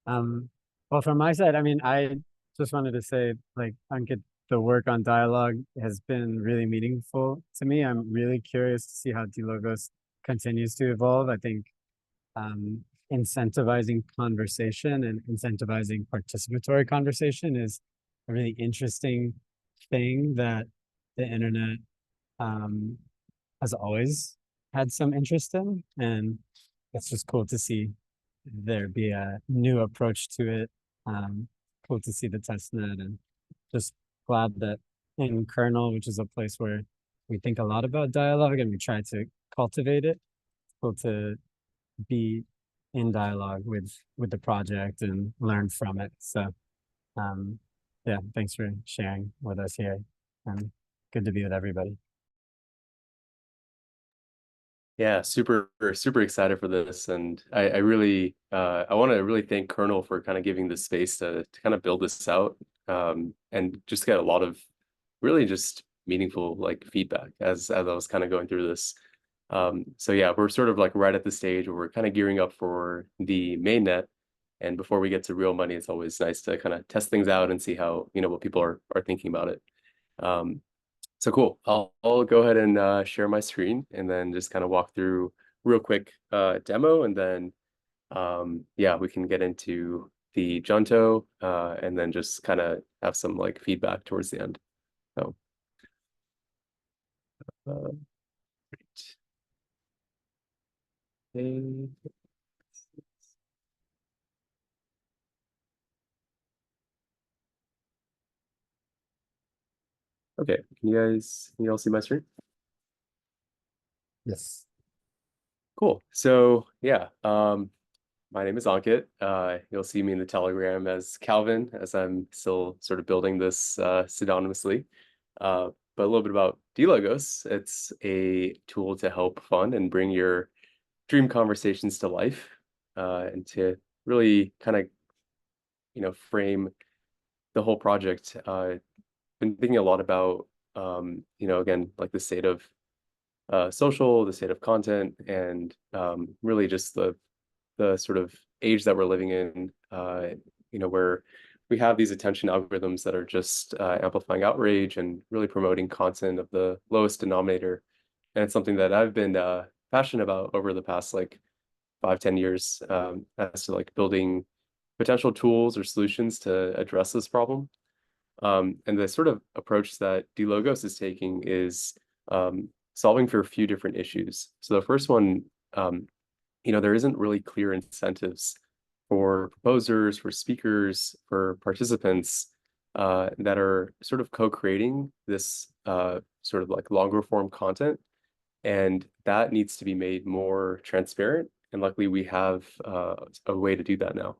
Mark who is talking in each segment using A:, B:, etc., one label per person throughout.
A: Well, from my side, I mean, I just wanted to say, like, Ankit, the work on dialogue has been really meaningful to me. I'm really curious to see how dLogos continues to evolve. I think um, incentivizing conversation and incentivizing participatory conversation is a really interesting thing that the internet um, has always had some interest in. And it's just cool to see there be a new approach to it. Cool to see the test net and just glad that in kernel, which is a place where we think a lot about dialogue and we try to cultivate it, cool to be in dialogue with the project and learn from it. So um, yeah, thanks for sharing with us here. And good to be with everybody.
B: Yeah, super excited for this, and I really I want to really thank Kernel for kind of giving the space to kind of build this out, and just get a lot of really just meaningful like feedback as I was kind of going through this. So yeah, we're sort of like right at the stage where we're kind of gearing up for the mainnet, and before we get to real money, it's always nice to kind of test things out and see how what people are thinking about it. Um, so cool. I'll go ahead and share my screen and then just kind of walk through real quick demo, and then yeah, we can get into the Junto and then just kind of have some like feedback towards the end. So great. Okay. Okay, can you all see my screen?
A: Yes.
B: Cool. So yeah, my name is Ankit. You'll see me in the Telegram as Calvin, as I'm still sort of building this pseudonymously. But a little bit about dLogos. It's a tool to help fund and bring your dream conversations to life, and to really kind of, frame the whole project. Been thinking a lot about, again, like the state of social, the state of content, and really just the sort of age that we're living in, where we have these attention algorithms that are just amplifying outrage and really promoting content of the lowest denominator. And it's something that I've been passionate about over the past like 5, 10 years, as to like building potential tools or solutions to address this problem. And the sort of approach that dLogos is taking is solving for a few different issues. So the first one, there isn't really clear incentives for proposers, for speakers, for participants that are sort of co-creating this sort of like longer form content. And that needs to be made more transparent. And luckily, we have a way to do that now.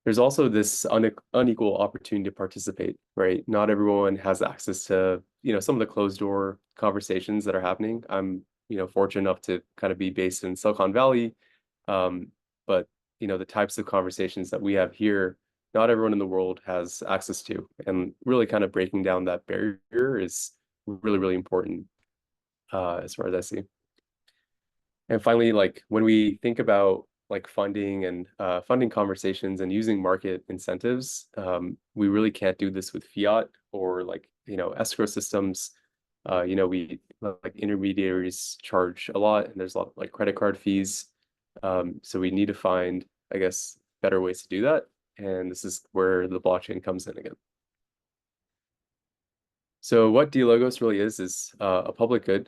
B: There's also this unequal opportunity to participate, right? Not everyone has access to, some of the closed door conversations that are happening. I'm, fortunate enough to kind of be based in Silicon Valley. But, the types of conversations that we have here, not everyone in the world has access to. And really kind of breaking down that barrier is really important, as far as I see. And finally, like when we think about like funding and funding conversations and using market incentives, we really can't do this with fiat or like, escrow systems. We like intermediaries charge a lot, and there's a lot of like credit card fees. So we need to find, I guess, better ways to do that. And this is where the blockchain comes in again. So what dLogos really is a public good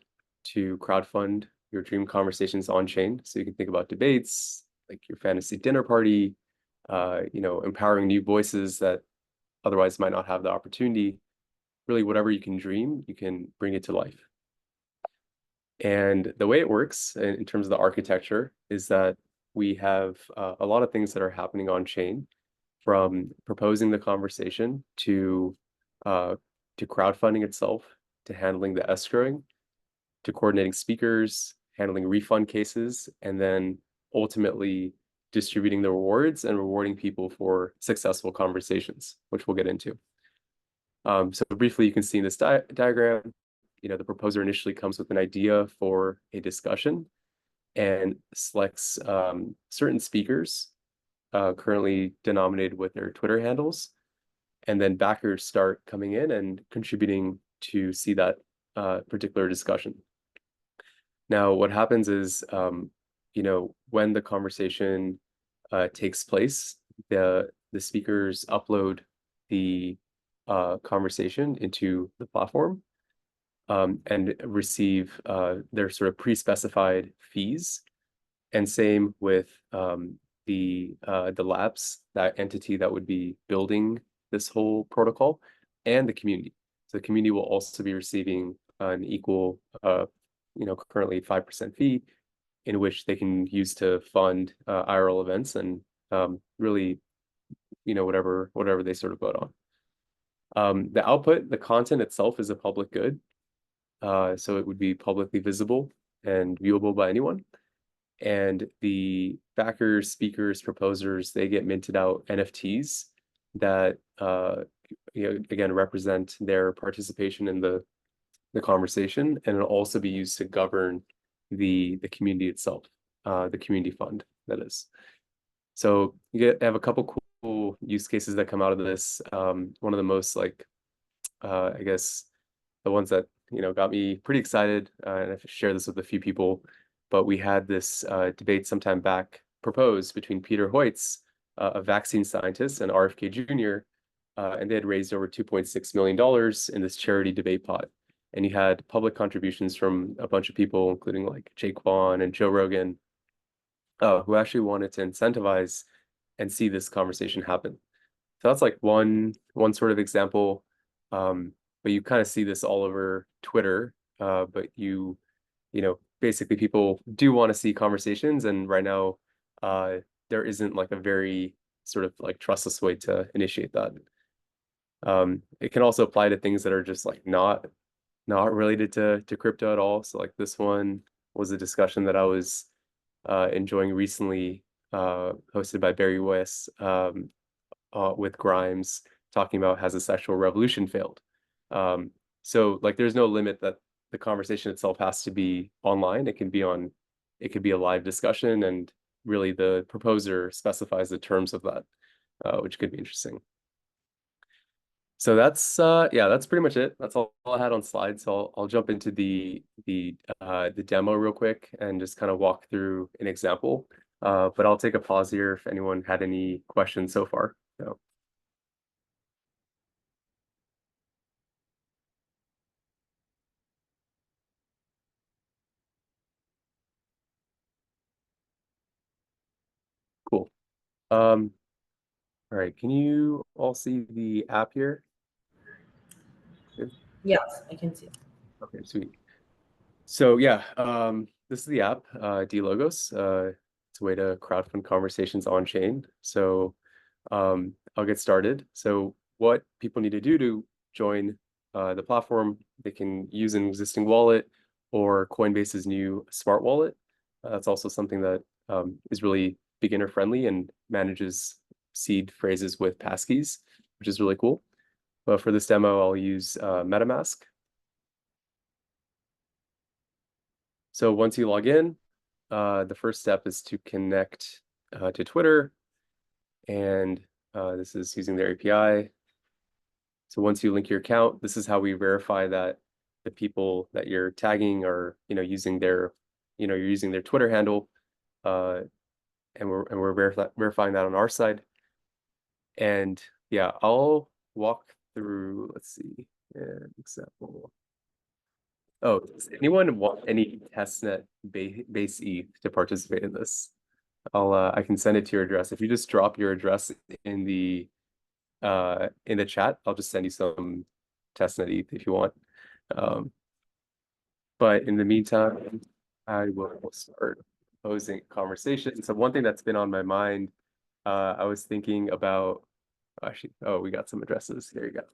B: to crowdfund your dream conversations on chain. So you can think about debates, like your fantasy dinner party, empowering new voices that otherwise might not have the opportunity. Really, whatever you can dream, you can bring it to life. And the way it works in terms of the architecture is that we have a lot of things that are happening on chain, from proposing the conversation uh, to crowdfunding itself, to handling the escrowing, to coordinating speakers, handling refund cases, and then ultimately distributing the rewards and rewarding people for successful conversations, which we'll get into. So briefly, you can see in this diagram, the proposer initially comes with an idea for a discussion and selects certain speakers currently denominated with their Twitter handles. And then backers start coming in and contributing to see that particular discussion. Now, what happens is, when the conversation takes place, the speakers upload the conversation into the platform and receive their sort of pre-specified fees. And same with the labs, that entity that would be building this whole protocol, and the community. So the community will also be receiving an equal, currently 5% fee, in which they can use to fund IRL events and really, whatever they sort of vote on. The output, the content itself, is a public good, so it would be publicly visible and viewable by anyone. And the backers, speakers, proposers, they get minted out NFTs that again represent their participation in the conversation, and it'll also be used to govern the community itself, the community fund, that is. So you have a couple cool use cases that come out of this. One of the most I guess the ones that got me pretty excited, and I've shared this with a few people, but we had this debate sometime back proposed between Peter Hoytz, a vaccine scientist, and RFK Jr., and they had raised over $2.6 million in this charity debate pot. And you had public contributions from a bunch of people, including like Jake Vaughn and Joe Rogan, who actually wanted to incentivize and see this conversation happen. So that's like one sort of example. But you kind of see this all over Twitter. But basically people do want to see conversations, and right now there isn't like a very sort of like trustless way to initiate that. It can also apply to things that are just like not related to crypto at all. So like this one was a discussion that I was enjoying recently, hosted by Barry Weiss, with Grimes, talking about, has the sexual revolution failed? So like there's no limit that the conversation itself has to be online. It can be a live discussion, and really the proposer specifies the terms of that, which could be interesting. So that's pretty much it. That's all I had on slides. So I'll jump into the demo real quick and just kind of walk through an example. But I'll take a pause here if anyone had any questions so far. So. Cool. All right, can you all see the app here? Good.
C: Yes, I can see it.
B: Okay, sweet. So yeah, this is the app, dLogos. It's a way to crowdfund conversations on chain. So I'll get started. So what people need to do to join the platform, they can use an existing wallet or Coinbase's new smart wallet. That's also something that is really beginner friendly and manages seed phrases with passkeys, which is really cool. But for this demo, I'll use MetaMask. So once you log in, the first step is to connect to Twitter, and this is using their API. So once you link your account, this is how we verify that the people that you're tagging are, using their, you're using their Twitter handle, and we're verifying that on our side. And yeah, I'll walk through. Let's see an example. Oh, does anyone want any testnet base ETH to participate in this? I can send it to your address. If you just drop your address in the chat, I'll just send you some testnet ETH if you want. But in the meantime, I will start posing conversation. So one thing that's been on my mind, I was thinking about, actually, oh, we got some addresses. Here you go.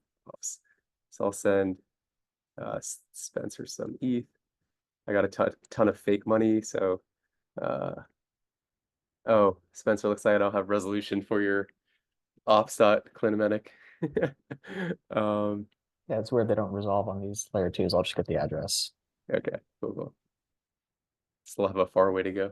B: So I'll send Spencer some ETH. I got a ton of fake money. So, oh, Spencer, looks like I don't have resolution for your ops.clinimetic.
D: Yeah, it's weird they don't resolve on these layer twos. I'll just get the address.
B: Okay, cool. Still have a far way to go.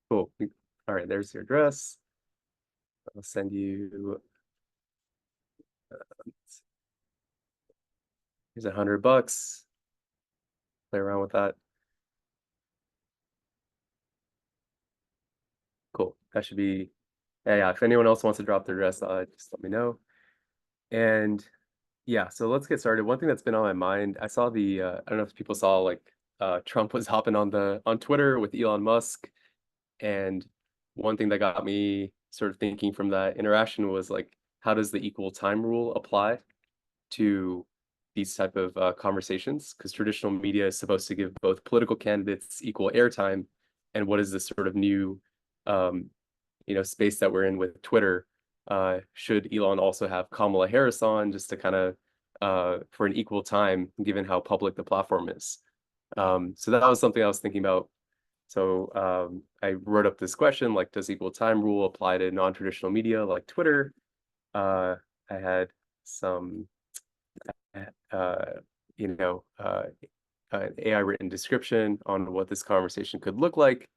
B: Cool. All right, there's your address. I'll send you. Here's $100. Play around with that. Cool. That should be. Yeah. If anyone else wants to drop their address, just let me know. And yeah, so let's get started. One thing that's been on my mind, I saw the. I don't know if people saw like Trump was hopping on Twitter with Elon Musk, and one thing that got me sort of thinking from that interaction was like, how does the equal time rule apply to these type of conversations? Because traditional media is supposed to give both political candidates equal airtime, and what is this sort of new, um, space that we're in with Twitter? Should Elon also have Kamala Harris on just to kind of for an equal time, given how public the platform is? So that was something I was thinking about. So I wrote up this question, like, does equal time rule apply to non-traditional media like Twitter? I had some uh, you know, an AI written description on what this conversation could look like.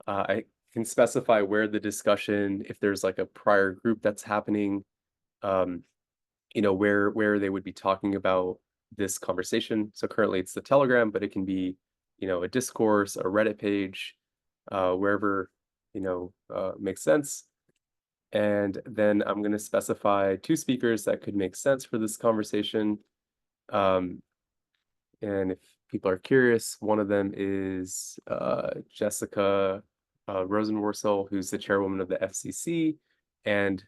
B: I can specify where the discussion, if there's like a prior group that's happening, um, where they would be talking about this conversation. So currently it's the Telegram, but it can be, a discourse, a Reddit page, wherever, makes sense. And then I'm going to specify two speakers that could make sense for this conversation. And if people are curious, one of them is Jessica Rosenworcel, who's the chairwoman of the FCC, and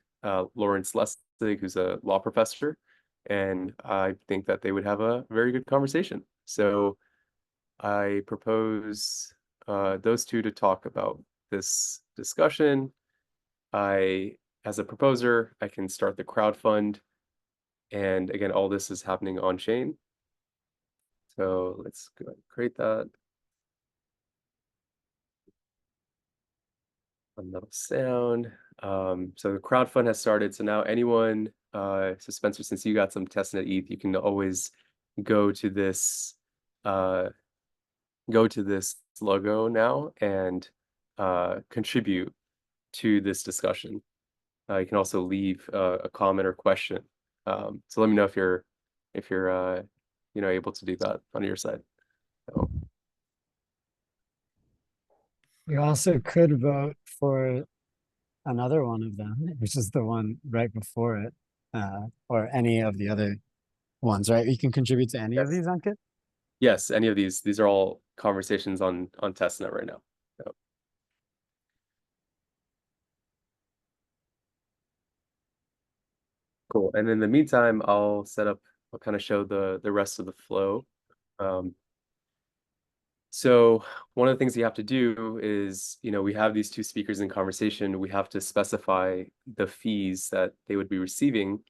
B: Lawrence Lessig, who's a law professor. And I think that they would have a very good conversation. So I propose those two to talk about this discussion. As a proposer, I can start the crowdfund. And again, all this is happening on chain. So let's go ahead and create that. Another sound. So the crowdfund has started. So now anyone, so Spencer, since you got some testnet ETH, you can always go to this logo now and contribute to this discussion. You can also leave a comment or question. So let me know if you're able to do that on your side. So.
A: You also could vote for another one of them, which is the one right before it, or any of the other ones, right? You can contribute to any of these, Ankit?
B: Yes, any of these. These are all conversations on testnet right now. So. Cool. And in the meantime, I'll kind of show the rest of the flow. So one of the things you have to do is, we have these two speakers in conversation. We have to specify the fees that they would be receiving.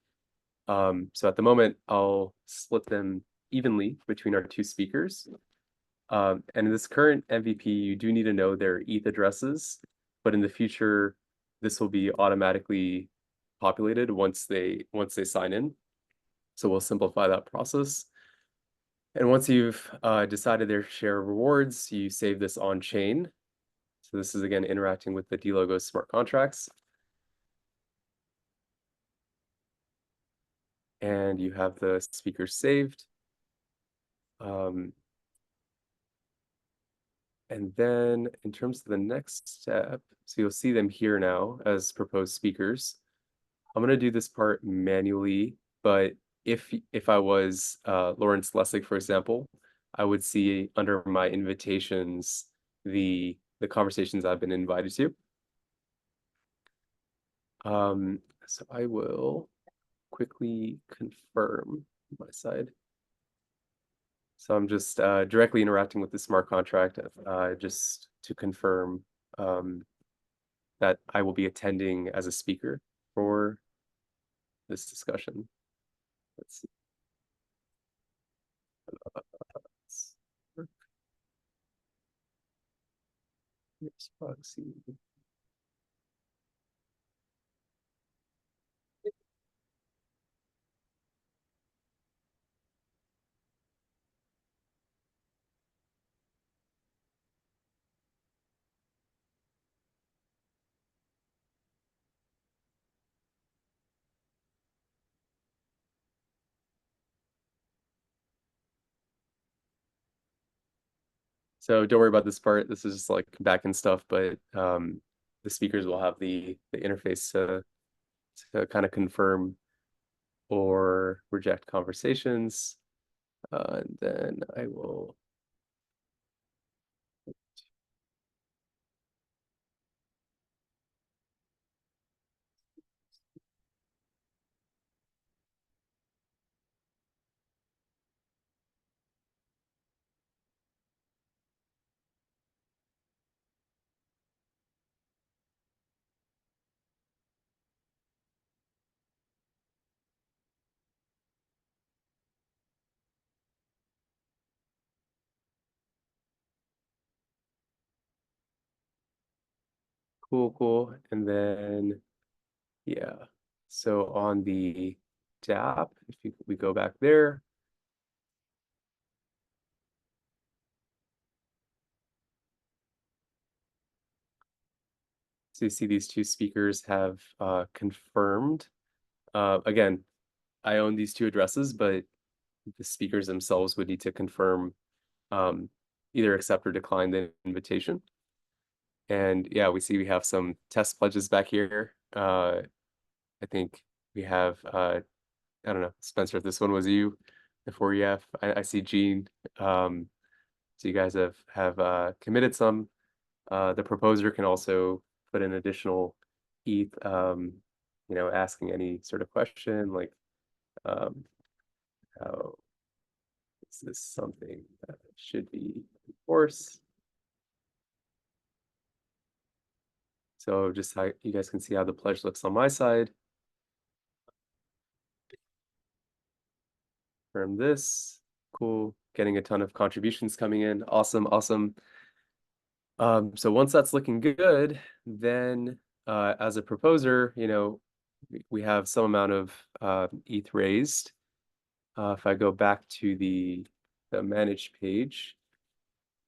B: So at the moment, I'll split them evenly between our two speakers. And in this current MVP, you do need to know their ETH addresses, but in the future, this will be automatically populated once they sign in. So we'll simplify that process. And once you've decided their share of rewards, you save this on chain. So this is again interacting with the dLogos smart contracts. And you have the speakers saved. And then in terms of the next step, so you'll see them here now as proposed speakers. I'm going to do this part manually, but if I was Lawrence Lessig, for example, I would see under my invitations the conversations I've been invited to. So I will quickly confirm my side. So I'm just directly interacting with the smart contract just to confirm that I will be attending as a speaker for this discussion. Let's see. Yes, proxy. So don't worry about this part. This is just like backend stuff, but the speakers will have the interface to kind of confirm or reject conversations. And then I will. Cool. And then, yeah. So on the DApp, if we go back there. So you see these two speakers have confirmed. Again, I own these two addresses, but the speakers themselves would need to confirm either accept or decline the invitation. And yeah, we have some test pledges back here. I think we have, I don't know, Spencer, if this one was you, the 4EF. I see Gene. So you guys have committed some. The proposer can also put in additional ETH, asking any sort of question like, how is this something that should be enforced? So just how you guys can see how the pledge looks on my side. From this, cool, getting a ton of contributions coming in. Awesome. So once that's looking good, then as a proposer, we have some amount of ETH raised. If I go back to the manage page,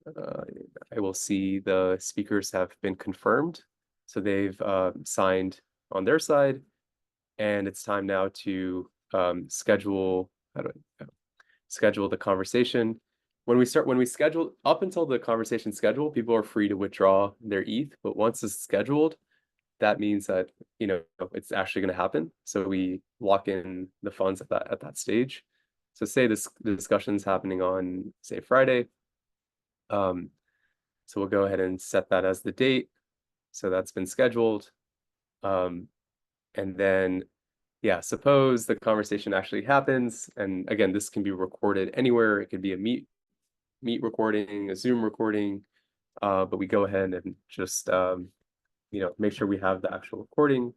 B: I will see the speakers have been confirmed. So they've signed on their side, and it's time now to schedule the conversation. When we schedule, up until the conversation schedule, people are free to withdraw their ETH, but once it's scheduled, that means that it's actually going to happen. So we lock in the funds at that stage. So say the discussion's happening on, say, Friday. So we'll go ahead and set that as the date. So that's been scheduled. And then, yeah, suppose the conversation actually happens. And again, this can be recorded anywhere. It could be a Meet recording, a Zoom recording. But we go ahead and just, make sure we have the actual recording.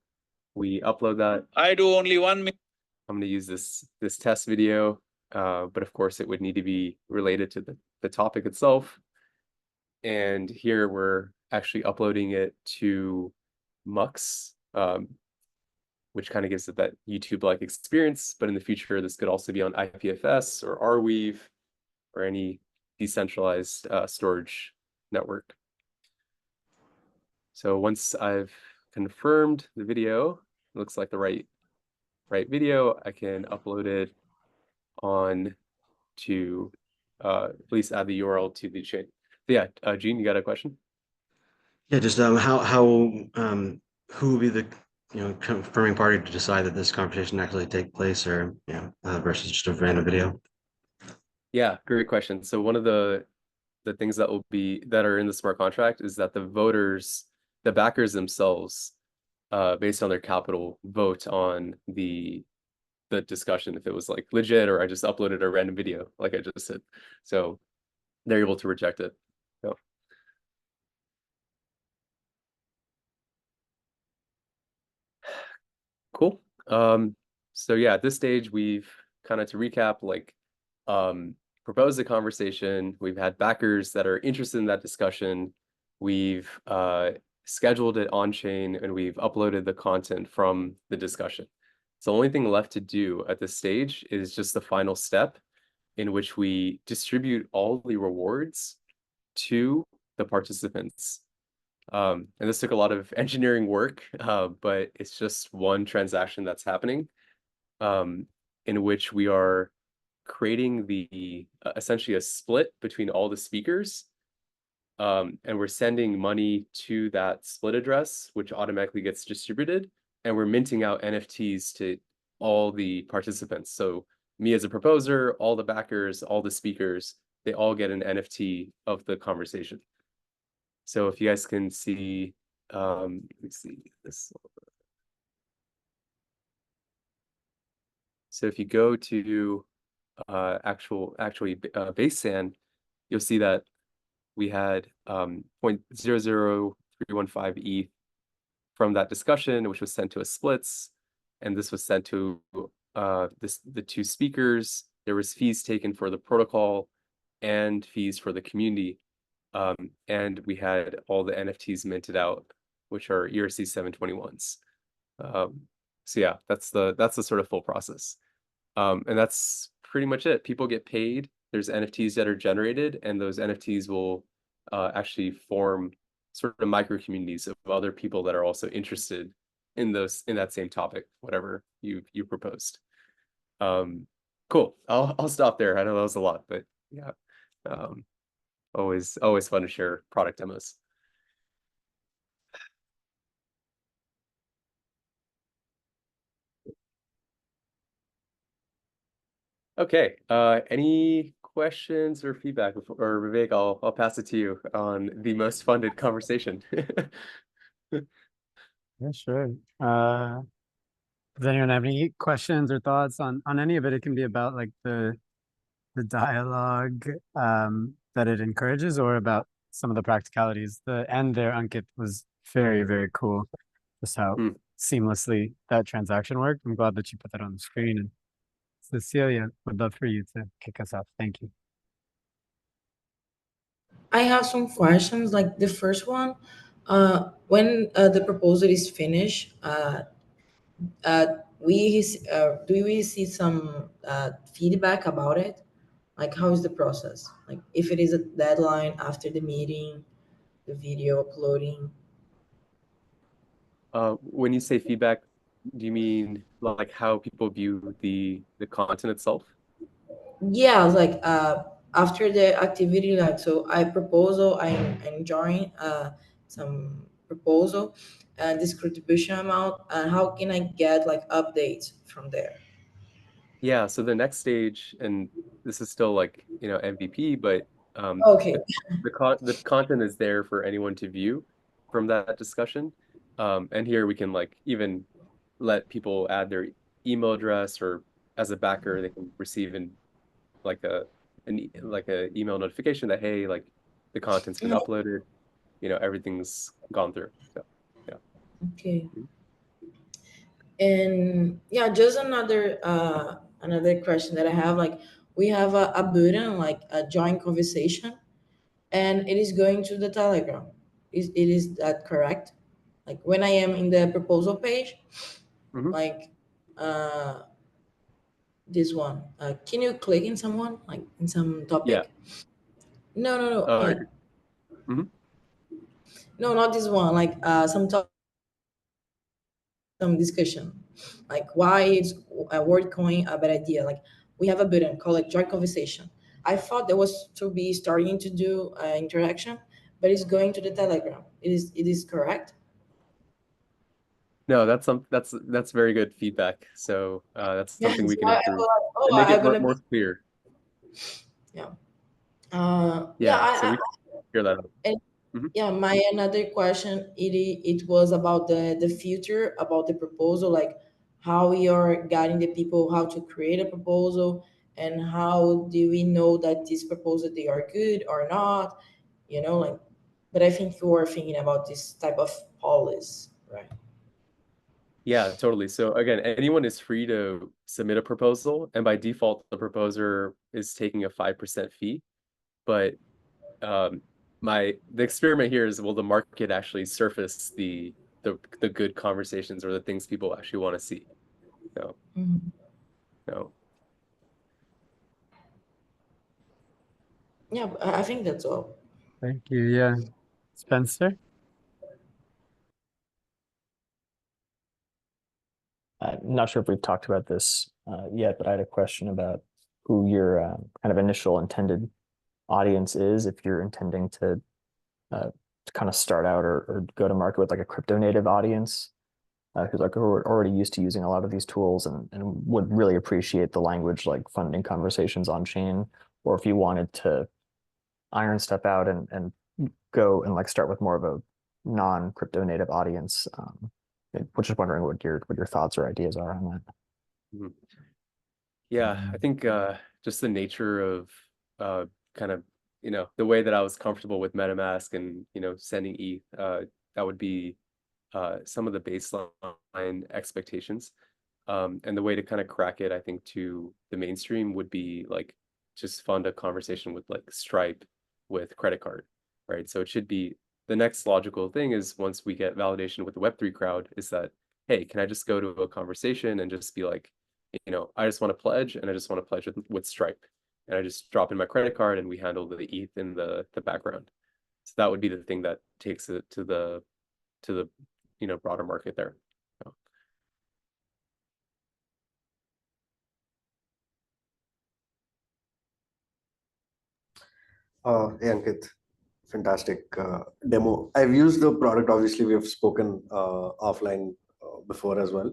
B: We upload that.
C: I do only 1 minute.
B: I'm going to use this test video, but of course it would need to be related to the topic itself. And here we're actually uploading it to Mux, which kind of gives it that YouTube-like experience. But in the future, this could also be on IPFS or Arweave or any decentralized storage network. So once I've confirmed the video, it looks like the right video, I can upload it on to at least add the URL to the chain. But yeah, Gene, you got a question?
E: Yeah, just who will be the confirming party to decide that this conversation actually take place, or versus just a random video?
B: Yeah, great question. So one of the things that are in the smart contract is that the voters, the backers themselves, based on their capital, vote on the discussion if it was like legit or I just uploaded a random video like I just said. So they're able to reject it. So. Cool. So yeah, at this stage, we've kind of, to recap, proposed a conversation. We've had backers that are interested in that discussion. We've scheduled it on chain, and we've uploaded the content from the discussion. So the only thing left to do at this stage is just the final step, in which we distribute all the rewards to the participants. And this took a lot of engineering work, but it's just one transaction that's happening, in which we are creating the essentially a split between all the speakers. and we're sending money to that split address, which automatically gets distributed, and we're minting out NFTs to all the participants. So me as a proposer, all the backers, all the speakers, they all get an NFT of the conversation. So if you guys can see, let me see this. So if you go to actually base sand, you'll see that we had 0.00315 ETH from that discussion, which was sent to a splits, and this was sent to the two speakers. There was fees taken for the protocol and fees for the community, and we had all the NFTs minted out, which are ERC 721s. So yeah, that's the sort of full process, and that's pretty much it. People get paid. There's NFTs that are generated, and those NFTs will actually form sort of micro communities of other people that are also interested in that same topic, whatever you proposed. Cool. I'll stop there. I know that was a lot, but yeah, always fun to share product demos. Okay. Any questions or feedback, or Vivek? I'll pass it to you on the most funded conversation.
A: Yeah, sure. Does anyone have any questions or thoughts on any of it? It can be about like the dialogue that it encourages, or about some of the practicalities. The end there, Ankit, was very, very cool. Just how seamlessly that transaction worked. I'm glad that you put that on the screen. And Cecilia, would love for you to kick us off. Thank you.
C: I have some questions. Like the first one, when the proposal is finished, uh, do we see some feedback about it? Like, how is the process? Like, if it is a deadline after the meeting, the video uploading.
B: When you say feedback, do you mean like how people view the content itself?
C: Yeah, like after the activity, like so I proposal, I'm enjoying some proposal and this contribution amount, and how can I get like updates from there?
B: Yeah, so the next stage, and this is still like, MVP, but
C: Okay.
B: the content is there for anyone to view from that discussion. And here we can like even let people add their email address, or as a backer, they can receive like a email notification that, hey, like the content's been uploaded, everything's gone through. So yeah.
C: Okay. And yeah, just another question that I have, like we have a button, like a joint conversation, and it is going to the Telegram. Is that correct? Like when I am in the proposal page, like uh this one, can you click in someone, like in some
B: Yeah.
C: topic? No,
B: Mhm.
C: no, not this one, like some discussion, like why is a word coin a bad idea. Like we have a button called like joint conversation. I thought there was to be starting to do interaction, but it's going to the Telegram. It is correct?
B: No, that's very good feedback. So that's
C: Yes.
B: something we can
C: I
B: improve
C: was like,
B: and
C: oh,
B: make
C: I'm
B: it
C: gonna be.
B: more clear.
C: Yeah. Yeah.
B: Yeah, so we can figure that out.
C: And
B: Mhm.
C: yeah, my another question, it was about the future, about the proposal, like how we are guiding the people how to create a proposal, and how do we know that this proposal they are good or not, like. But I think you are thinking about this type of policy, right?
B: Yeah, totally. So again, anyone is free to submit a proposal, and by default, the proposer is taking a 5% fee. But um, the experiment here is, will the market actually surface the good conversations, or the things people actually want to see? No,
C: Mhm.
B: no.
C: Yeah, I think that's all.
A: Thank you. Yeah. Spencer?
D: I'm not sure if we've talked about this yet, but I had a question about who your kind of initial intended audience is, if you're intending to to kind of start out or go to market with like a crypto native audience who's like already used to using a lot of these tools and would really appreciate the language like funding conversations on chain, or if you wanted to iron stuff out and go and like start with more of a non-crypto native audience. We're just wondering what your thoughts or ideas are on that.
B: Mhm. Yeah, I think just the nature of kind of, the way that I was comfortable with MetaMask and, sending ETH, that would be some of the baseline expectations. And the way to kind of crack it, I think, to the mainstream would be like just fund a conversation with like Stripe with credit card, right? So it should be the next logical thing is once we get validation with the Web3 crowd is that, hey, can I just go to a conversation and just be like, I just want to pledge and I just want to pledge with Stripe. And I just drop in my credit card and we handle the ETH in the background. So that would be the thing that takes it to the broader market there. So.
F: Hey, Ankit, fantastic demo. I've used the product. Obviously, we have spoken offline before as well.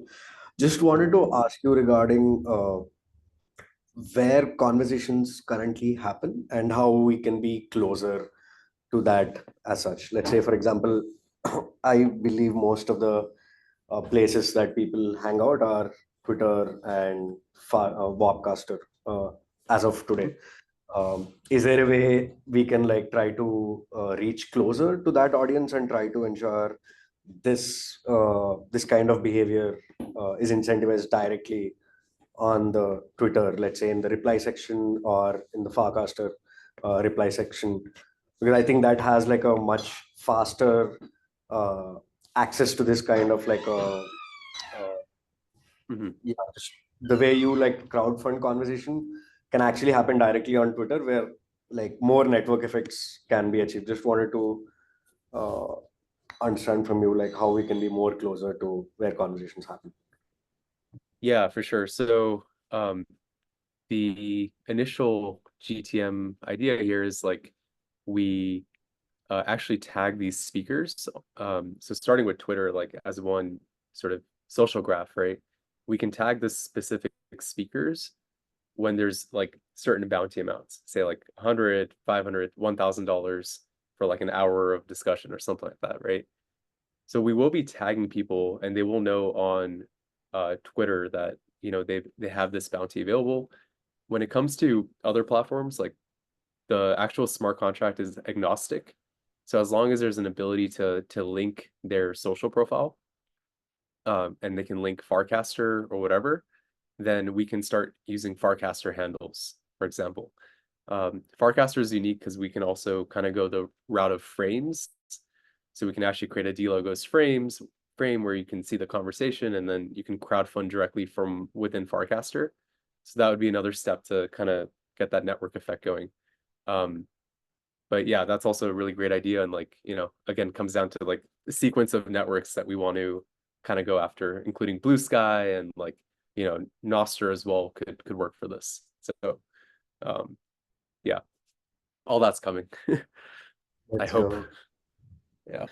F: Just wanted to ask you regarding where conversations currently happen and how we can be closer to that as such. Let's say, for example, I believe most of the places that people hang out are Twitter and Wapcaster as of today. Is there a way we can like try to reach closer to that audience and try to ensure this this kind of behavior is incentivized directly on the Twitter, let's say in the reply section or in the Farcaster reply section? Because I think that has like a much faster access to this kind of like a yeah, just the way you like crowdfund conversation can actually happen directly on Twitter, where like more network effects can be achieved. Just wanted to uh, understand from you like how we can be more closer to where conversations happen.
B: Yeah, for sure. So the initial GTM idea here is like we actually tag these speakers. So starting with Twitter, like as one sort of social graph, right? We can tag the specific speakers when there's like certain bounty amounts, say like 100, 500, $1,000 for like an hour of discussion or something like that, right? So we will be tagging people and they will know on Twitter that, they have this bounty available. When it comes to other platforms, like the actual smart contract is agnostic. So as long as there's an ability to link their social profile, and they can link Farcaster or whatever, then we can start using Farcaster handles, for example. Farcaster is unique because we can also kind of go the route of frames. So we can actually create a dLogos frame where you can see the conversation and then you can crowdfund directly from within Farcaster. So that would be another step to kind of get that network effect going. But yeah, that's also a really great idea. And like, again, comes down to like the sequence of networks that we want to kind of go after, including Blue Sky and like, Nostr as well could work for this. So yeah, all that's coming. I hope. Yeah.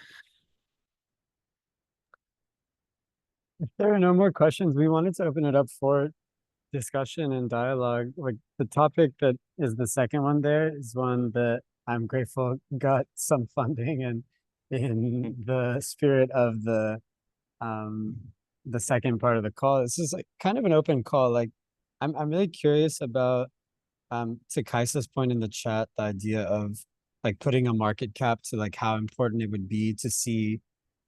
A: If there are no more questions, we wanted to open it up for discussion and dialogue. Like the topic that is the second one there is one that I'm grateful got some funding, and in the spirit of the second part of the call, this is like kind of an open call. Like I'm really curious about to Kaisa's point in the chat, the idea of like putting a market cap to like how important it would be to see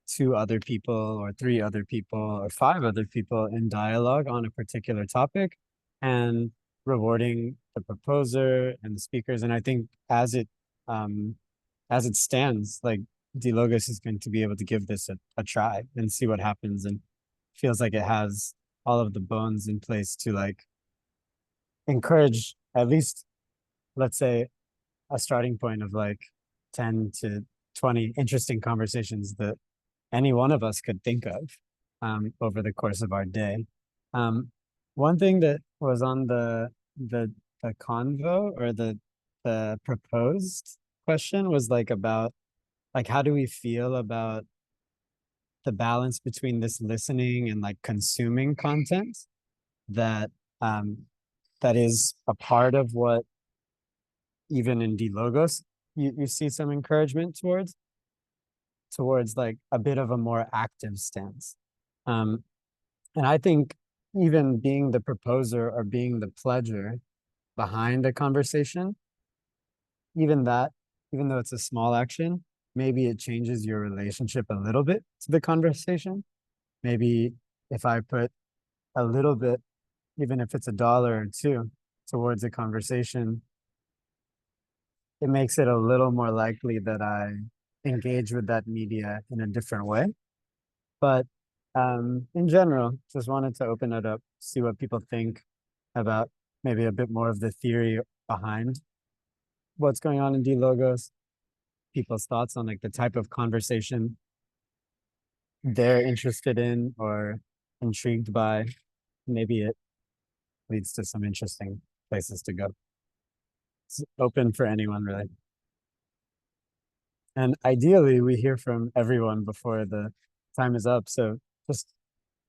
A: 2 other people or 3 other people or 5 other people in dialogue on a particular topic and rewarding the proposer and the speakers. And I think as it stands, like dLogos is going to be able to give this a try and see what happens, and feels like it has all of the bones in place to like encourage at least, let's say, a starting point of like 10 to 20 interesting conversations that any one of us could think of over the course of our day. One thing that was on the convo or the proposed question was like about like, how do we feel about the balance between this listening and like consuming content that that is a part of what even in dLogos you see some encouragement towards like a bit of a more active stance. And I think even being the proposer or being the pledger behind a conversation, even that, even though it's a small action, maybe it changes your relationship a little bit to the conversation. Maybe if I put a little bit, even if it's $1 or $2 towards a conversation, it makes it a little more likely that I engage with that media in a different way. But in general, just wanted to open it up, see what people think about maybe a bit more of the theory behind what's going on in dLogos, people's thoughts on like the type of conversation they're interested in or intrigued by. Maybe it leads to some interesting places to go. It's open for anyone, really. And ideally, we hear from everyone before the time is up. So just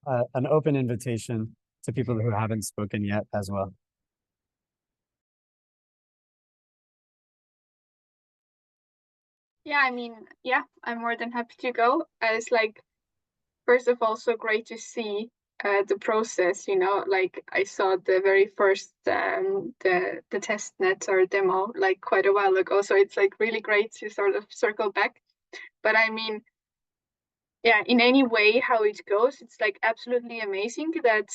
A: an open invitation to people who haven't spoken yet as well.
G: Yeah, I mean, yeah, I'm more than happy to go. It's like, first of all, so great to see the process, you know, like I saw the very first the test net or demo like quite a while ago. So it's like really great to sort of circle back. But I mean, yeah, in any way how it goes, it's like absolutely amazing that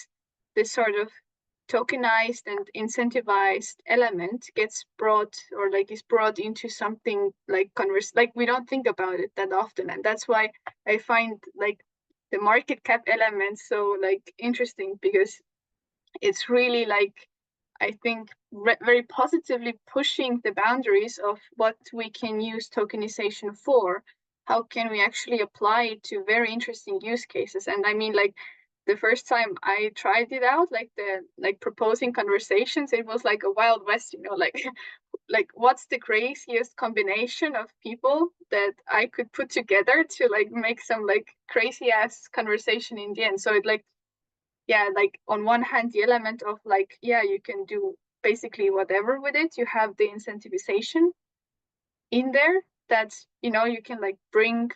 G: this sort of tokenized and incentivized element gets brought or like is brought into something like like we don't think about it that often. And that's why I find like the market cap element so like interesting, because it's really like, I think, very positively pushing the boundaries of what we can use tokenization for. How can we actually apply it to very interesting use cases? And I mean, like the first time I tried it out, like proposing conversations, it was like a wild west, you know, like like what's the craziest combination of people that I could put together to like make some like crazy ass conversation in the end. So it like, yeah, like on one hand, the element of like, yeah, you can do basically whatever with it. You have the incentivization in there that, you know, you can like bring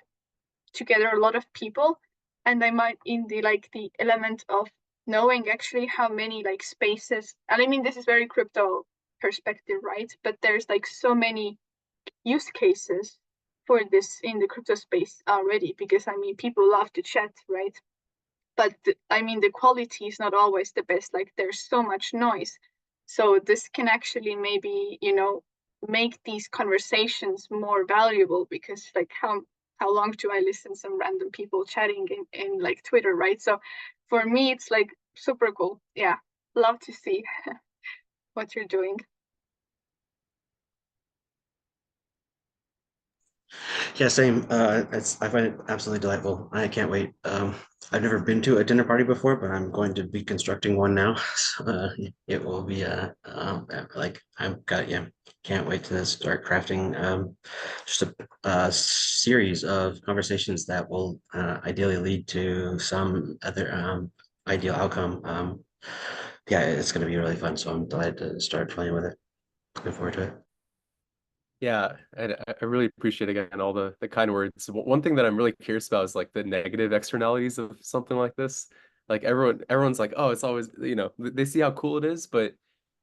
G: together a lot of people. And I might in the like the element of knowing actually how many like spaces, and I mean, this is very crypto perspective, right? But there's like so many use cases for this in the crypto space already, because I mean, people love to chat, right? But I mean, the quality is not always the best. Like there's so much noise. So this can actually maybe, you know, make these conversations more valuable, because like how long do I listen some random people chatting in like Twitter, right? So for me, it's like super cool. Yeah, love to see what you're doing.
E: Yeah, same. I find it absolutely delightful. I can't wait. I've never been to a dinner party before, but I'm going to be constructing one now. So, it will be like I've got, yeah, can't wait to start crafting just a series of conversations that will ideally lead to some other ideal outcome. Yeah, it's going to be really fun. So I'm delighted to start playing with it. Looking forward to it.
B: Yeah, and I really appreciate again all the kind words. One thing that I'm really curious about is like the negative externalities of something like this. Like everyone's like, oh, it's always, you know, they see how cool it is, but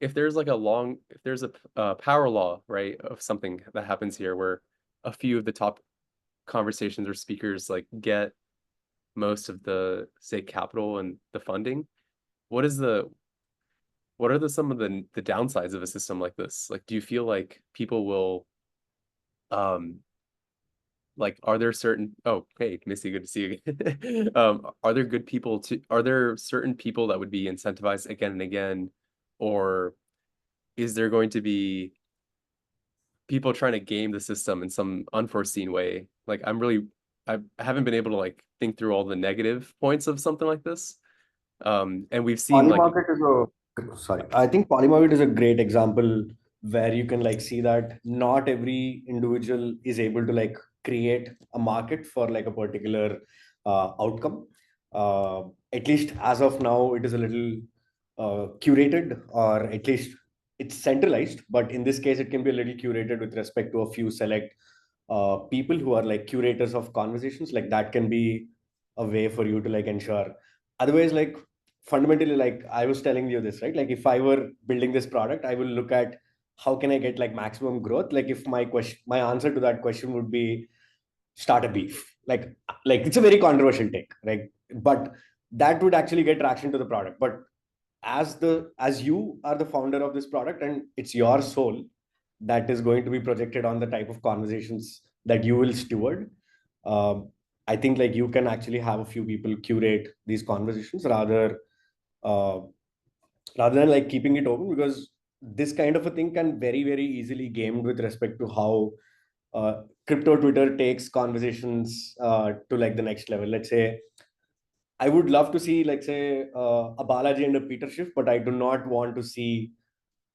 B: if there's like if there's a power law, right, of something that happens here where a few of the top conversations or speakers like get most of the, say, capital and the funding, what is what are some of the downsides of a system like this? Like, do you feel like people will like, are there certain, oh, hey, Missy, good to see you again. Are there are there certain people that would be incentivized again and again? Or is there going to be people trying to game the system in some unforeseen way? Like, I haven't been able to like think through all the negative points of something like this. And we've seen like,
F: Polymarket is a, sorry, I think Polymarket is a great example where you can like see that not every individual is able to like create a market for like a particular outcome. At least as of now, it is a little curated, or at least it's centralized. But in this case, it can be a little curated with respect to a few select people who are like curators of conversations. Like that can be a way for you to like ensure. Otherwise, like fundamentally, like I was telling you this, right? Like if I were building this product, I will look at how can I get like maximum growth. Like if my answer to that question would be start a beef. Like it's a very controversial take, right? But that would actually get traction to the product. But as you are the founder of this product and it's your soul that is going to be projected on the type of conversations that you will steward, um, I think like you can actually have a few people curate these conversations uh, rather than like keeping it open, because this kind of a thing can very, very easily gamed with respect to how crypto Twitter takes conversations to like the next level. Let's say I would love to see, like, say, a Balaji and a Peter Schiff, but I do not want to see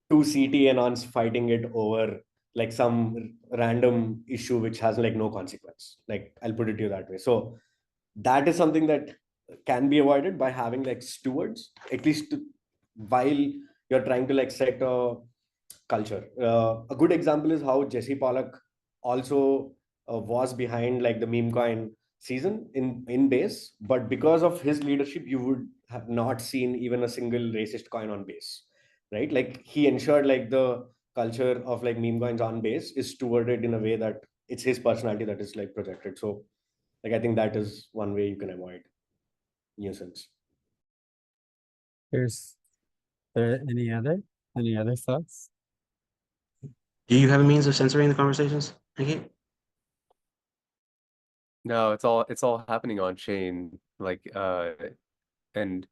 F: two CT anons fighting it over like some random issue which has like no consequence. Like, I'll put it to you that way. So that is something that can be avoided by having like stewards, at least while you're trying to like set a culture. A good example is how Jesse Pollock also was behind like the meme coin season in base, but because of his leadership, you would have not seen even a single racist coin on base, right? Like he ensured like the culture of like meme coins on base is stewarded in a way that it's his personality that is like projected. So like I think that is one way you can avoid nuisance.
A: There's there any other thoughts?
E: Do you have a means of censoring the conversations, Ankit?
B: No, it's all happening on chain. Like and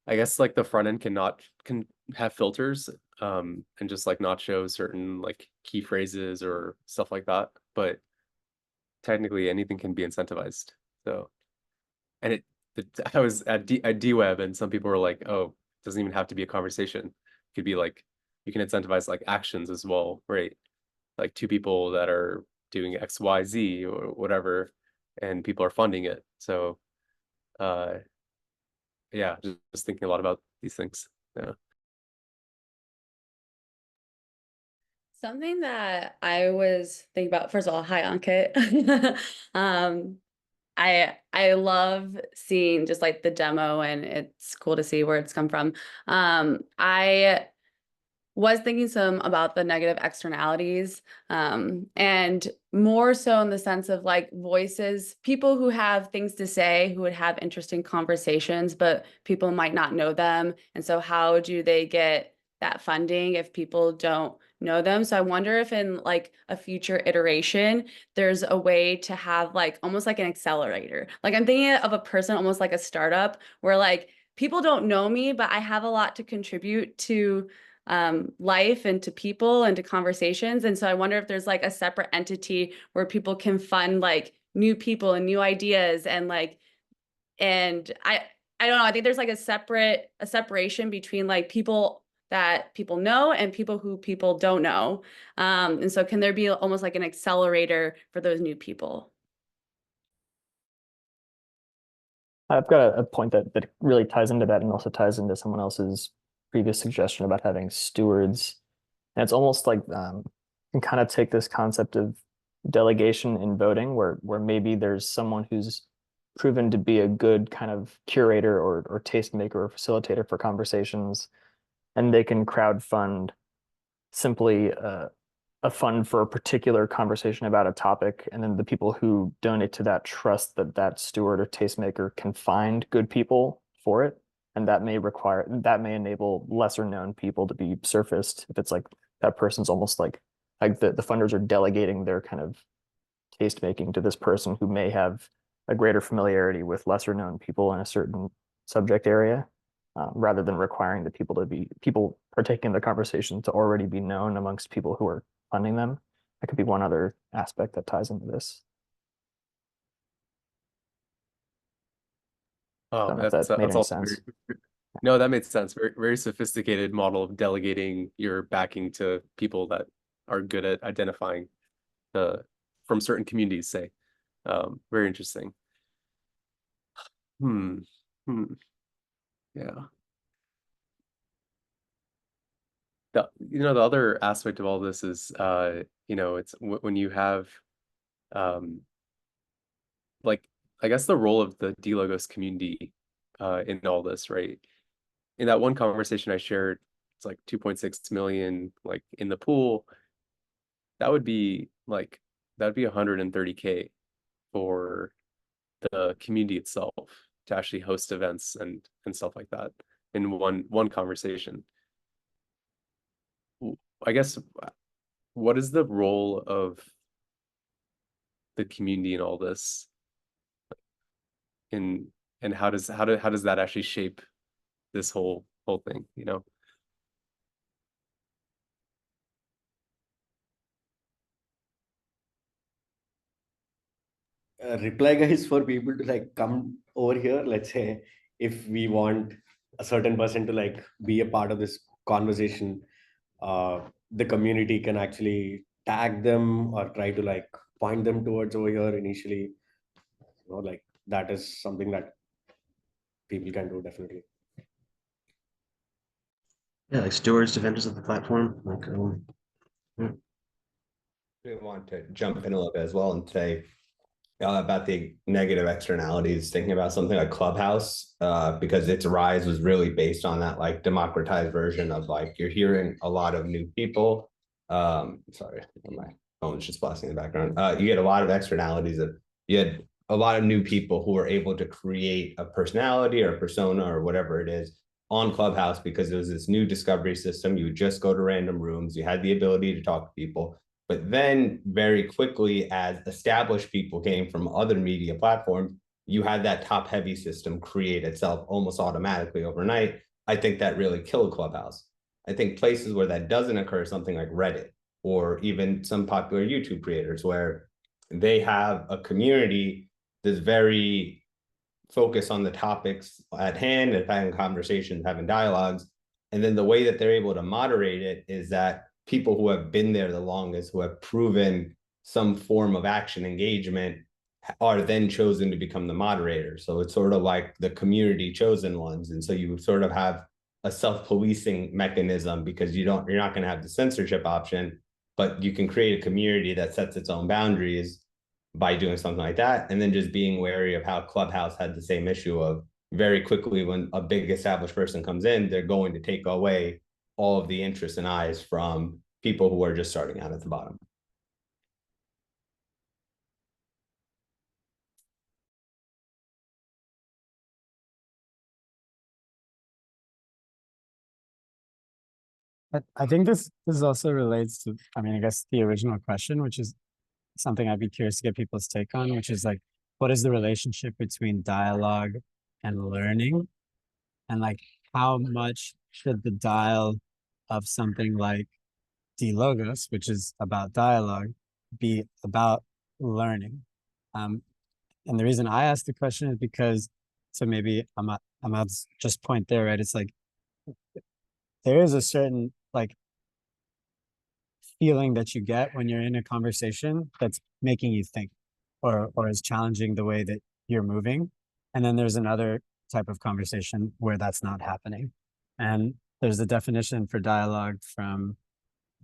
B: I guess like the front end can have filters and just like not show certain like key phrases or stuff like that. But technically anything can be incentivized. So and I was at DWeb and some people were like, oh, it doesn't even have to be a conversation. It could be like you can incentivize like actions as well, right? Like two people that are doing XYZ or whatever, and people are funding it. So yeah, just thinking a lot about these things. Yeah.
H: Something that I was thinking about, first of all, hi Ankit. I love seeing just like the demo, and it's cool to see where it's come from. I was thinking some about the negative externalities, and more so in the sense of like voices, people who have things to say, who would have interesting conversations, but people might not know them. And so how do they get that funding if people don't know them? So I wonder if in like a future iteration, there's a way to have like almost like an accelerator. Like I'm thinking of a person almost like a startup where like people don't know me, but I have a lot to contribute to life and to people and to conversations. And so I wonder if there's like a separate entity where people can fund like new people and new ideas and like, and I don't know, I think there's like a separation between like people that people know and people who people don't know. And so can there be almost like an accelerator for those new people?
D: I've got a point that really ties into that and also ties into someone else's previous suggestion about having stewards. And it's almost like you can kind of take this concept of delegation in voting where maybe there's someone who's proven to be a good kind of curator or tastemaker or facilitator for conversations, and they can crowdfund simply a fund for a particular conversation about a topic, and then the people who donate to that trust that that steward or tastemaker can find good people for it, and that may enable lesser known people to be surfaced if it's like that person's almost like the funders are delegating their kind of taste making to this person who may have a greater familiarity with lesser known people in a certain subject area, rather than requiring the people partaking in the conversation to already be known amongst people who are funding them. That could be one other aspect that ties into this.
B: Oh, that's all sense. No, that made sense. Very, very sophisticated model of delegating your backing to people that are good at identifying the from certain communities say. Very interesting. Yeah. The other aspect of all this is it's when you have like, I guess the role of the dLogos community in all this, right? In that one conversation I shared, it's like 2.6 million like in the pool. That would be 130K for the community itself to actually host events and stuff like that in one conversation. I guess, what is the role of the community in all this? And how does that actually shape this whole thing, you know?
F: Reply guys for people to like come over here. Let's say if we want a certain person to like be a part of this conversation, the community can actually tag them or try to like point them towards over here initially. Like that is something that people can do definitely.
E: Yeah, like stewards, defenders of the platform. Like,
I: I want to jump in a little bit as well and say about the negative externalities, thinking about something like Clubhouse, because its rise was really based on that like democratized version of like you're hearing a lot of new people. Sorry, my phone's just blasting in the background. You get a lot of externalities of you had a lot of new people who were able to create a personality or a persona or whatever it is on Clubhouse because it was this new discovery system. You would just go to random rooms. You had the ability to talk to people. But then very quickly, as established people came from other media platforms, you had that top heavy system create itself almost automatically overnight. I think that really killed Clubhouse. I think places where that doesn't occur, something like Reddit or even some popular YouTube creators where they have a community that's very focused on the topics at hand and having conversations, having dialogues. And then the way that they're able to moderate it is that people who have been there the longest, who have proven some form of action engagement, are then chosen to become the moderator. So it's sort of like the community chosen ones. And so you sort of have a self-policing mechanism because you're not going to have the censorship option, but you can create a community that sets its own boundaries by doing something like that. And then just being wary of how Clubhouse had the same issue of very quickly when a big established person comes in, they're going to take away all of the interest and eyes from people who are just starting out at the bottom.
A: I think this also relates to, I mean, I guess the original question, which is something I'd be curious to get people's take on, which is like, what is the relationship between dialogue and learning? And like, how much should the dial of something like dLogos, which is about dialogue, be about learning? And the reason I asked the question is because, so maybe I'm at just point there, right? It's like, there is a certain like feeling that you get when you're in a conversation that's making you think or is challenging the way that you're moving. And then there's another type of conversation where that's not happening. And there's a definition for dialogue from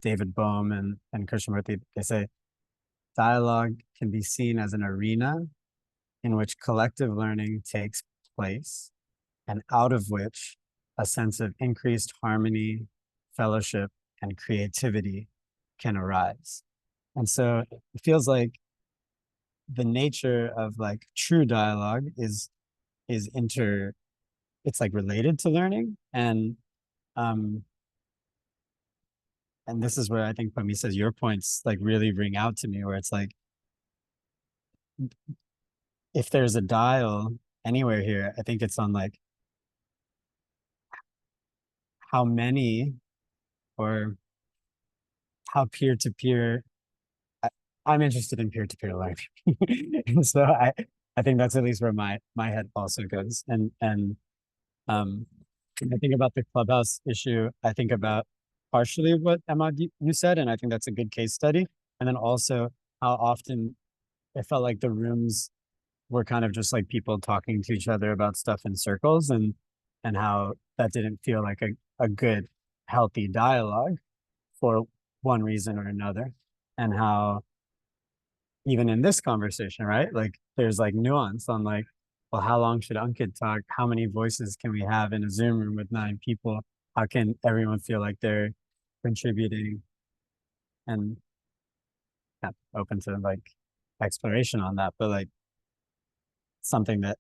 A: David Bohm and Krishnamurti. They say dialogue can be seen as an arena in which collective learning takes place and out of which a sense of increased harmony, fellowship, and creativity can arise. And so it feels like the nature of like true dialogue is it's like related to learning. And this is where I think Pami says your points like really ring out to me, where it's like, if there's a dial anywhere here, I think it's on like how many or how peer-to-peer. I'm interested in peer-to-peer learning. And so I think that's at least where my head also goes. And when I think about the Clubhouse issue, I think about partially what Emma you said, and I think that's a good case study. And then also how often it felt like the rooms were kind of just like people talking to each other about stuff in circles, and how that didn't feel like a good, healthy dialogue for one reason or another. And how even in this conversation, right? Like there's like nuance on like, well, how long should Ankit talk? How many voices can we have in a Zoom room with 9 people? How can everyone feel like they're contributing? And yeah, open to like exploration on that, but like something that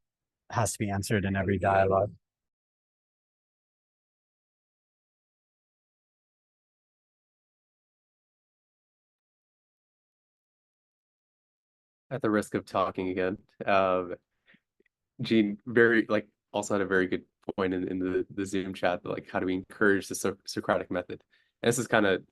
A: has to be answered in every dialogue.
B: At the risk of talking again, Gene also had a very good point in the Zoom chat, like how do we encourage the Socratic method? And this is kind of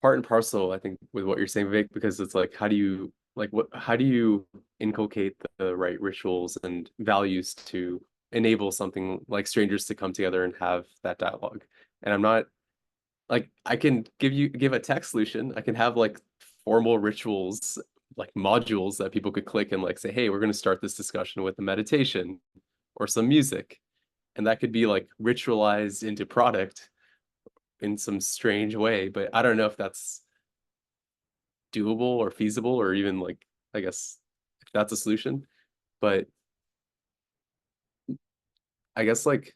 B: part and parcel, I think, with what you're saying, Vivek, because it's like how do you inculcate the right rituals and values to enable something like strangers to come together and have that dialogue? And I'm not like, I can give a tech solution. I can have like formal rituals, like modules that people could click and like say, hey, we're going to start this discussion with a meditation or some music. And that could be like ritualized into product in some strange way. But I don't know if that's doable or feasible, or even like, I guess if that's a solution. But I guess like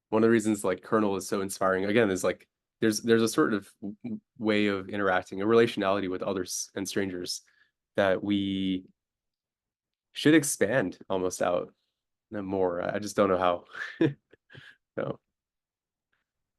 B: one of the reasons like kernel is so inspiring again is like there's a sort of way of interacting, a relationality with others and strangers that we should expand almost out more. I just don't know how. No.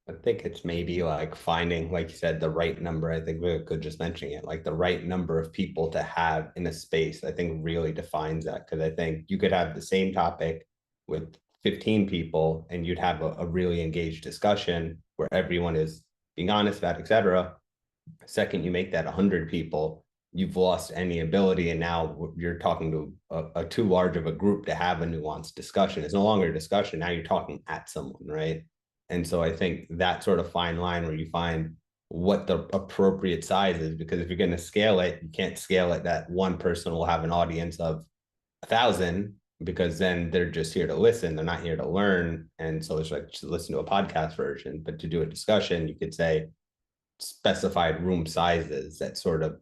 I: I think it's maybe like finding, like you said, the right number. I think we could just mention it, like the right number of people to have in a space, I think really defines that. Because I think you could have the same topic with 15 people and you'd have a really engaged discussion where everyone is being honest about, etc. Second, you make that 100 people, you've lost any ability, and now you're talking to a too large of a group to have a nuanced discussion. It's no longer a discussion. Now you're talking at someone, right? And so I think that sort of fine line where you find what the appropriate size is, because if you're going to scale it, you can't scale it that one person will have an audience of 1,000, because then they're just here to listen. They're not here to learn. And so it's like, just listen to a podcast version. But to do a discussion, you could say specified room sizes that sort of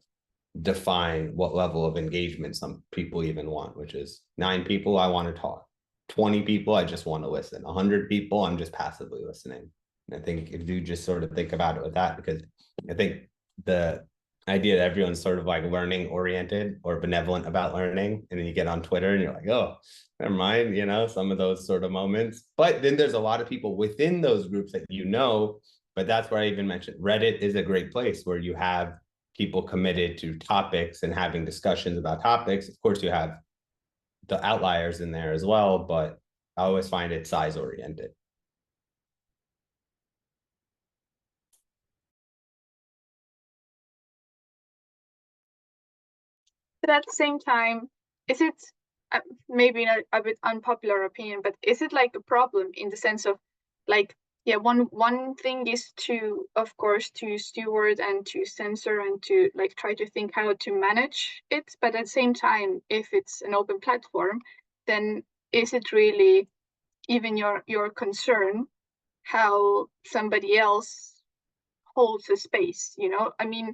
I: define what level of engagement some people even want, which is 9 people, I want to talk. 20 people, I just want to listen. 100 people, I'm just passively listening. And I think if you just sort of think about it with that, because I think the idea that everyone's sort of like learning oriented or benevolent about learning, and then you get on Twitter and you're like, oh, never mind, some of those sort of moments. But then there's a lot of people within those groups that but that's where I even mentioned Reddit is a great place where you have people committed to topics and having discussions about topics. Of course, you have the outliers in there as well, but I always find it size oriented.
G: But at the same time, is it maybe a bit unpopular opinion, but is it like a problem in the sense of like, yeah, one thing is to, of course, to steward and to censor and to like try to think how to manage it, but at the same time, if it's an open platform, then is it really even your concern how somebody else holds a space? I mean,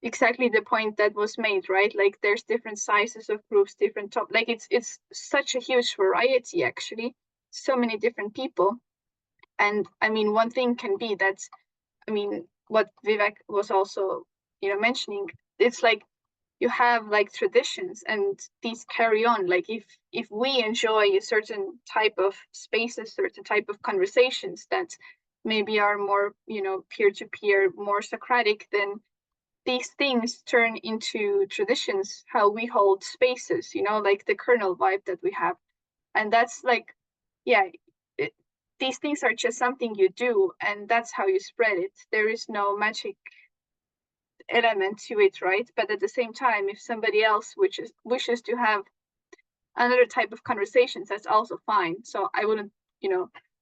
G: exactly the point that was made, right? Like there's different sizes of groups, different like it's such a huge variety, actually, so many different people. And I mean, one thing can be that, I mean, what Vivek was also, mentioning, it's like you have like traditions and these carry on. Like if we enjoy a certain type of spaces, certain type of conversations that maybe are more, peer-to-peer, more Socratic, then these things turn into traditions, how we hold spaces, like the kernel vibe that we have. And that's like, yeah, these things are just something you do, and that's how you spread it. There is no magic element to it, right? But at the same time, if somebody else wishes to have another type of conversations, that's also fine. So I wouldn't,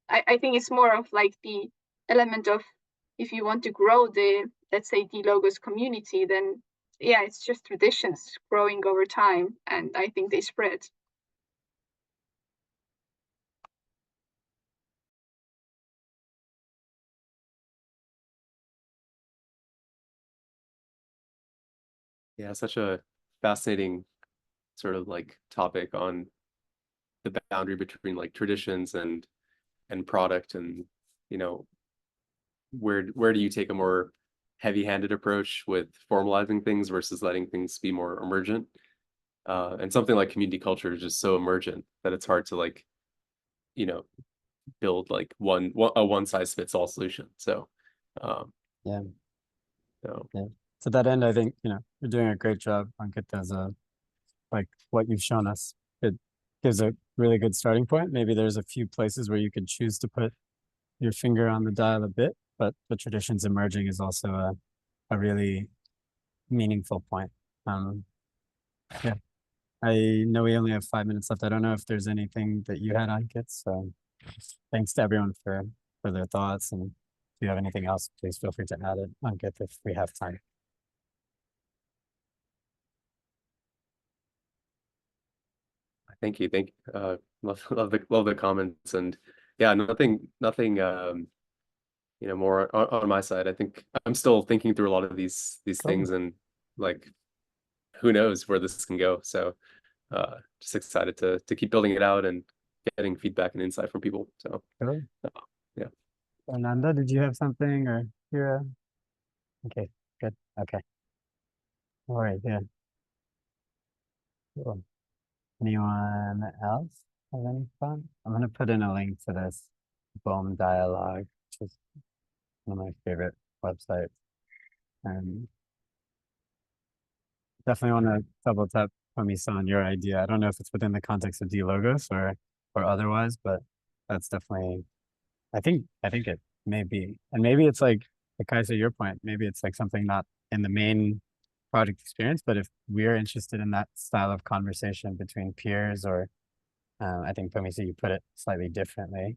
G: I think it's more of like the element of, if you want to grow the, let's say, dLogos community, then yeah, it's just traditions growing over time, and I think they spread.
B: Yeah, such a fascinating sort of like topic on the boundary between like traditions and product, and you know, where do you take a more heavy-handed approach with formalizing things versus letting things be more emergent? And something like community culture is just so emergent that it's hard to like, you know, build like a one-size-fits-all solution. So
A: Yeah.
B: so
A: Yeah. To that end, I think, you're doing a great job, Ankit, as like what you've shown us. It gives a really good starting point. Maybe there's a few places where you could choose to put your finger on the dial a bit, but the traditions emerging is also a really meaningful point. Yeah, I know we only have 5 minutes left. I don't know if there's anything that you had, Ankit. So thanks to everyone for their thoughts. And if you have anything else, please feel free to add it, Ankit, if we have time.
B: thank you. Love the comments, and yeah, nothing more on my side. I think I'm still thinking through a lot of these things, and like who knows where this can go. So just excited to keep building it out and getting feedback and insight from people. So yeah.
A: Ananda, did you have something, or Kira? Okay, good. Okay. All right, yeah. Cool. Anyone else have any fun? I'm gonna put in a link to this Boom Dialogue, which is one of my favorite websites. And definitely want to double tap Pomisa on your idea. I don't know if it's within the context of dLogos or otherwise, but that's definitely, I think it may be. And maybe it's like I said, your point, maybe it's like something not in the main project experience, but if we're interested in that style of conversation between peers, or I think Pomisa, you put it slightly differently.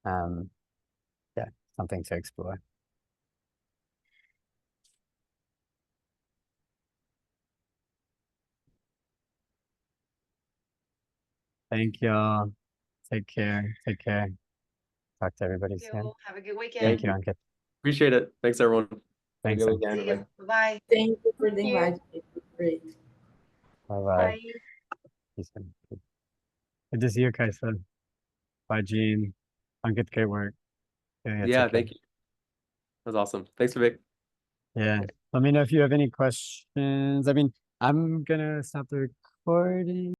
A: Yeah, something to explore. Thank y'all. Take care. Take care. Talk to everybody soon.
J: Have a good weekend.
A: Thank you, Ankit.
B: Appreciate it. Thanks, everyone.
A: Thanks.
I: Have a good weekend.
J: Bye.
C: Thank you for the
G: Thank you.
C: invite. It was great.
A: Bye-bye.
G: Bye.
A: Peace. Good to see you, Kaisa. Bye, Jean. Ankit, great work.
B: Yeah, thank you. That was awesome. Thanks, Vivek.
A: Yeah. Let me know if you have any questions. I mean, I'm gonna stop the recording.